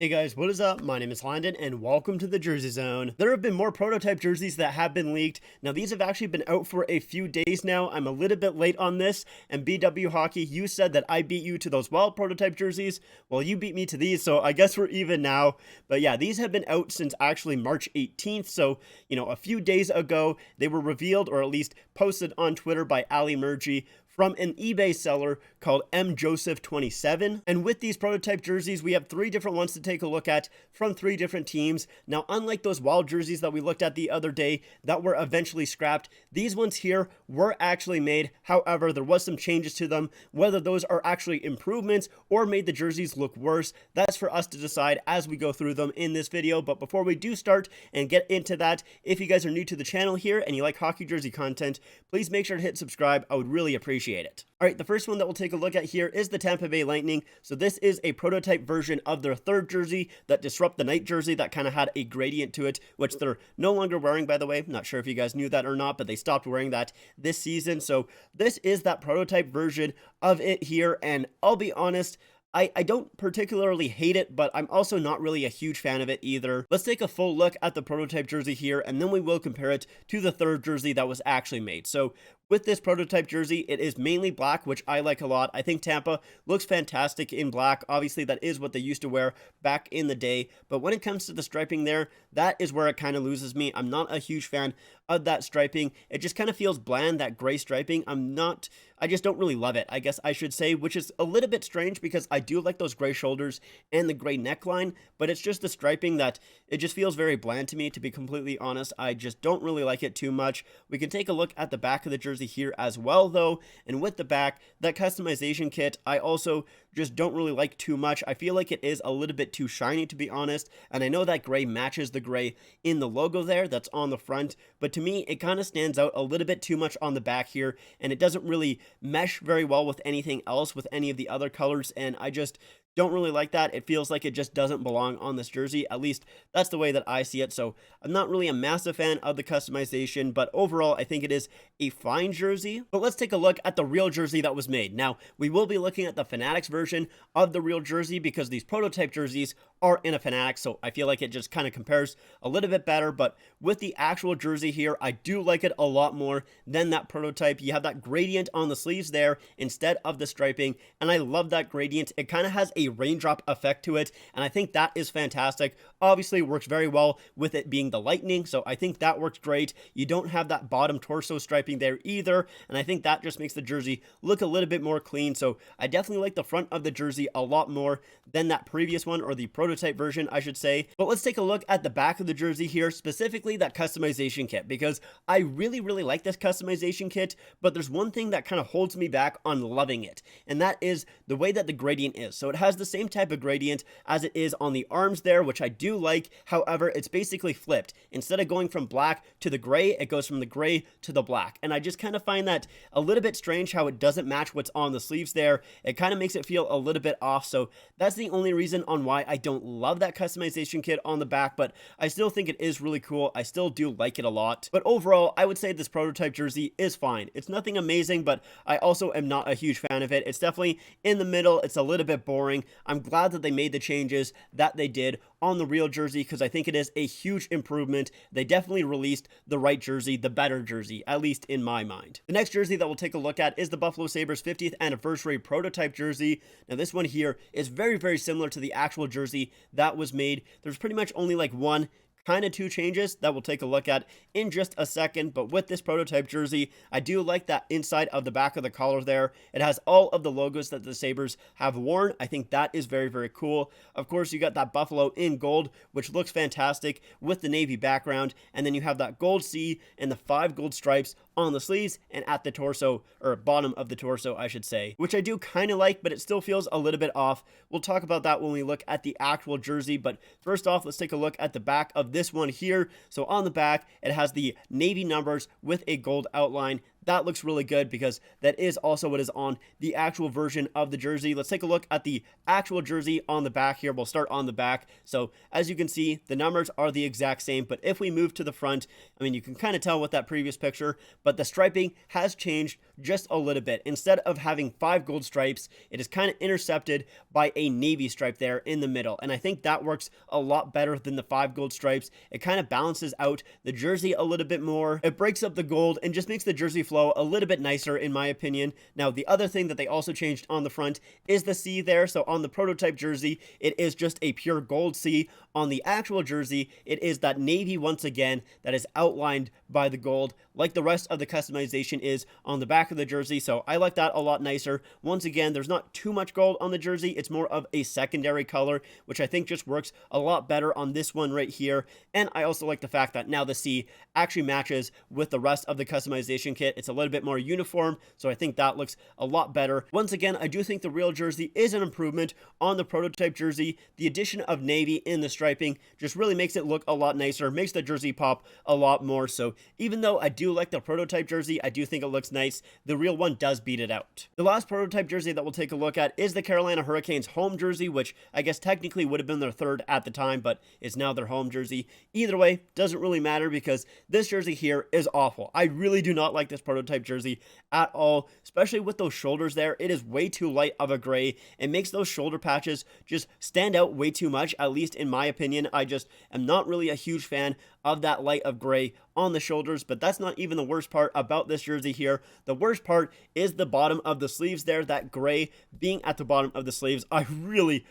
Hey guys, what is up? My name is Landon and welcome to the Jersey Zone. There have been more prototype jerseys that have been leaked. Now these have actually been out for a few days now. I'm a little bit late on this, and BW Hockey, you said that I beat you to those wild prototype jerseys. Well, you beat me to these, so I guess we're even now. But yeah, these have been out since actually March 18th, so a few days ago they were revealed, or at least posted on Twitter by Ali Murji, from an eBay seller called mjoseph27. And with these prototype jerseys, we have three different ones to take a look at from three different teams. Now, unlike those wild jerseys that we looked at the other day that were eventually scrapped, these ones here were actually made. However, there was some changes to them. Whether those are actually improvements or made the jerseys look worse, that's for us to decide as we go through them in this video. But before we do start and get into that, if you guys are new to the channel here and you like hockey jersey content, please make sure to hit subscribe. I would really appreciate it. All right, the first one that we'll take a look at here is the Tampa Bay Lightning. So this is a prototype version of their third jersey, that Disrupt the Night jersey that kind of had a gradient to it, which they're no longer wearing, by the way. Not sure if you guys knew that or not, but they stopped wearing that this season. So this is that prototype version of it here, and I'll be honest, I don't particularly hate it, but I'm also not really a huge fan of it either. Let's take a full look at the prototype jersey here, and then we will compare it to the third jersey that was actually made. So with this prototype jersey, it is mainly black, which I like a lot. I think Tampa looks fantastic in black. Obviously, that is what they used to wear back in the day. But when it comes to the striping there, that is where it kind of loses me. I'm not a huge fan of that striping. It just kind of feels bland, that gray striping. I just don't really love it, I guess I should say, which is a little bit strange because I do like those gray shoulders and the gray neckline, but it's just the striping that it just feels very bland to me, to be completely honest. I just don't really like it too much. We can take a look at the back of the jersey here as well though, and with the back, that customization kit I also just don't really like too much. I feel like it is a little bit too shiny, to be honest, and I know that gray matches the gray in the logo there that's on the front, but to me it kind of stands out a little bit too much on the back here, and it doesn't really mesh very well with anything else, with any of the other colors, and I just don't really like that. It feels like it just doesn't belong on this jersey. At least that's the way that I see it. So I'm not really a massive fan of the customization, but overall I think it is a fine jersey. But let's take a look at the real jersey that was made. Now, we will be looking at the Fanatics version of the real jersey because these prototype jerseys are in a Fanatics, so I feel like it just kind of compares a little bit better. But with the actual jersey here, I do like it a lot more than that prototype. You have that gradient on the sleeves there instead of the striping, and I love that gradient. It kind of has a raindrop effect to it, and I think that is fantastic. Obviously, it works very well with it being the Lightning, so I think that works great. You don't have that bottom torso striping there either, and I think that just makes the jersey look a little bit more clean. So I definitely like the front of the jersey a lot more than that previous one, or the prototype version, I should say. But let's take a look at the back of the jersey here, specifically that customization kit, because I really like this customization kit, but there's one thing that kind of holds me back on loving it, and that is the way that the gradient is. So it has the same type of gradient as it is on the arms there, which I do like. However, it's basically flipped. Instead of going from black to the gray, it goes from the gray to the black, and I just kind of find that a little bit strange how it doesn't match what's on the sleeves there. It kind of makes it feel a little bit off, so that's the only reason on why I don't love that customization kit on the back, but I still think it is really cool. I still do like it a lot. But overall, I would say this prototype jersey is fine. It's nothing amazing, but I also am not a huge fan of it. It's definitely in the middle. It's a little bit boring. I'm glad that they made the changes that they did on the real jersey because I think it is a huge improvement. They definitely released the right jersey, the better jersey, at least in my mind. The next jersey that we'll take a look at is the Buffalo Sabres 50th anniversary prototype jersey. Now this one here is very similar to the actual jersey that was made. There's pretty much only like one, kind of two changes that we'll take a look at in just a second. But with this prototype jersey, I do like that inside of the back of the collar there. It has all of the logos that the Sabres have worn. I think that is very cool. Of course, you got that buffalo in gold, which looks fantastic with the navy background, and then you have that gold C and the 5 gold stripes on the sleeves and at the torso, or bottom of the torso I should say, which I do kind of like, but it still feels a little bit off. We'll talk about that when we look at the actual jersey, but first off, let's take a look at the back of this one here. So on the back, it has the navy numbers with a gold outline. That looks really good because that is also what is on the actual version of the jersey. Let's take a look at the actual jersey on the back here. We'll start on the back. So as you can see, the numbers are the exact same, but if we move to the front, I mean, you can kind of tell with that previous picture, but the striping has changed just a little bit. Instead of having 5 gold stripes, it is kind of intercepted by a navy stripe there in the middle. And I think that works a lot better than the 5 gold stripes. It kind of balances out the jersey a little bit more. It breaks up the gold and just makes the jersey flow a little bit nicer in my opinion. Now, the other thing that they also changed on the front is the C there. So on the prototype jersey, it is just a pure gold C. On the actual jersey, it is that navy once again that is outlined by the gold, like the rest of the customization is on the back of the jersey. So I like that a lot nicer. Once again, there's not too much gold on the jersey. It's more of a secondary color, which I think just works a lot better on this one right here. And I also like the fact that now the C actually matches with the rest of the customization kit. It's a little bit more uniform, so I think that looks a lot better. Once again, I do think the real jersey is an improvement on the prototype jersey. The addition of navy in the striping just really makes it look a lot nicer, makes the jersey pop a lot more. So even though I do like the prototype jersey, I do think it looks nice, the real one does beat it out. The last prototype jersey that we'll take a look at is the Carolina Hurricanes home jersey, which I guess technically would have been their third at the time, but is now their home jersey. Either way, doesn't really matter because this jersey here is awful. I really do not like this prototype jersey at all, especially with those shoulders there. It is way too light of a gray. It makes those shoulder patches just stand out way too much, at least in my opinion. I just am not really a huge fan of that light of gray on the shoulders, but that's not even the worst part about this jersey here. The worst part is the bottom of the sleeves there, that gray being at the bottom of the sleeves. I really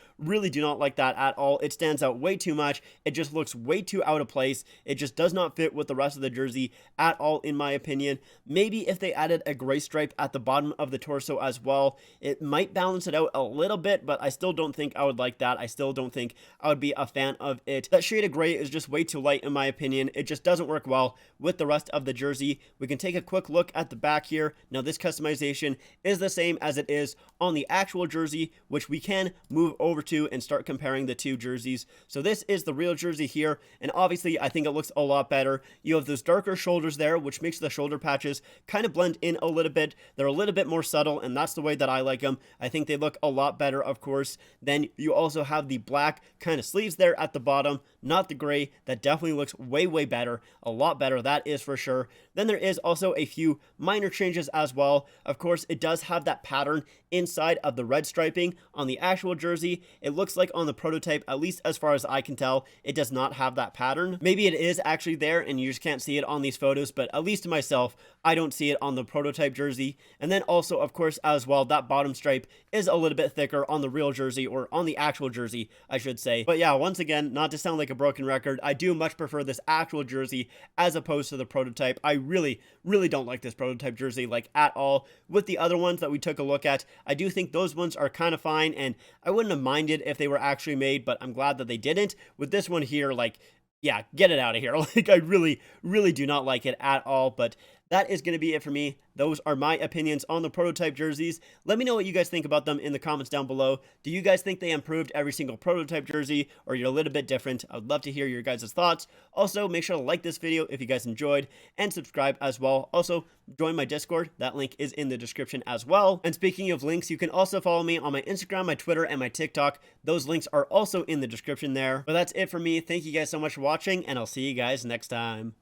do not like that at all. It stands out way too much. It just looks way too out of place. It just does not fit with the rest of the jersey at all, in my opinion. Maybe if they added a gray stripe at the bottom of the torso as well, it might balance it out a little bit, but I still don't think I would like that. I still don't think I would be a fan of it. That shade of gray is just way too light in my opinion. It just doesn't work well with the rest of the jersey. We can take a quick look at the back here. Now this customization is the same as it is on the actual jersey, which we can move over to and start comparing the two jerseys. So this is the real jersey here, and obviously I think it looks a lot better. You have those darker shoulders there, which makes the shoulder patches kind of blend in a little bit. They're a little bit more subtle, and that's the way that I like them. I think they look a lot better, of course. Then you also have the black kind of sleeves there at the bottom, not the gray. That definitely looks way better, a lot better, that is for sure. Then there is also a few minor changes as well. Of course, it does have that pattern inside of the red striping on the actual jersey. It looks like on the prototype, at least as far as I can tell, it does not have that pattern. Maybe it is actually there and you just can't see it on these photos, but at least to myself, I don't see it on the prototype jersey. And then also, of course, as well, that bottom stripe is a little bit thicker on the real jersey, or on the actual jersey, I should say. But yeah, once again, not to sound like a broken record, I do much prefer this actual jersey as opposed to the prototype. I really don't like this prototype jersey, like, at all. With the other ones that we took a look at, I do think those ones are kind of fine, and I wouldn't have minded if they were actually made, but I'm glad that they didn't. With this one here, like, yeah, get it out of here. Like, I really do not like it at all. But that is going to be it for me. Those are my opinions on the prototype jerseys. Let me know what you guys think about them in the comments down below. Do you guys think they improved every single prototype jersey, or you're a little bit different? I would love to hear your guys' thoughts. Also, make sure to like this video if you guys enjoyed, and subscribe as well. Also, join my Discord. That link is in the description as well. And speaking of links, you can also follow me on my Instagram, my Twitter, and my TikTok. Those links are also in the description there. But that's it for me. Thank you guys so much for watching, and I'll see you guys next time.